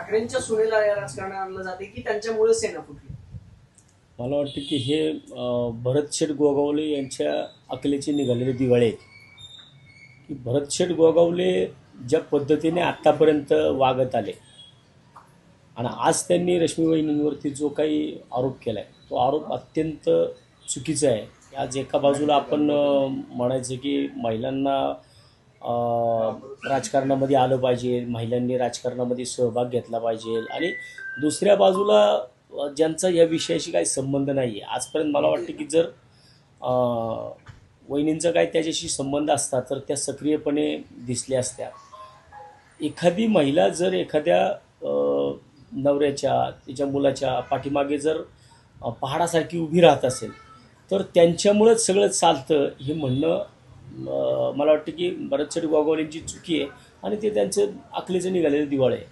ठाकरेंच्या सुनेला या राजकारणात आणलं जाते की त्यांच्यामुळे सेना फुटली? मला वाटतं की हे भरतशेठ गोगावले यांच्या अकलेची निघालेली दिवाळी आहे की भरतशेठ गोगावले ज्या पद्धतीने आत्तापर्यंत वागत आले आणि आज त्यांनी रश्मी वहिनींवरती जो काही आरोप केला आहे तो आरोप अत्यंत चुकीचा आहे. आज एका बाजूला आपण म्हणायचं की महिलांना राजकारणामध्ये आलं पाहिजे, महिलांनी राजकारणामध्ये सहभाग घेतला पाहिजे आणि दुसऱ्या बाजूला ज्यांचा या विषयाशी काही संबंध नाही आहे. आजपर्यंत मला वाटतं की जर वहिनींचा काही त्याच्याशी संबंध असता तर त्या सक्रियपणे दिसल्या असत्या. एखादी महिला जर एखाद्या नवऱ्याच्या तिच्या मुलाच्या पाठीमागे जर पहाडासारखी उभी राहत असेल तर त्यांच्यामुळेच सगळं चालतं हे म्हणणं मला वाटतं की भरतशेठ गोगावलेंची चुकी आहे आणि ते त्यांचं अकलेचं निघालेलं दिवाळ आहे.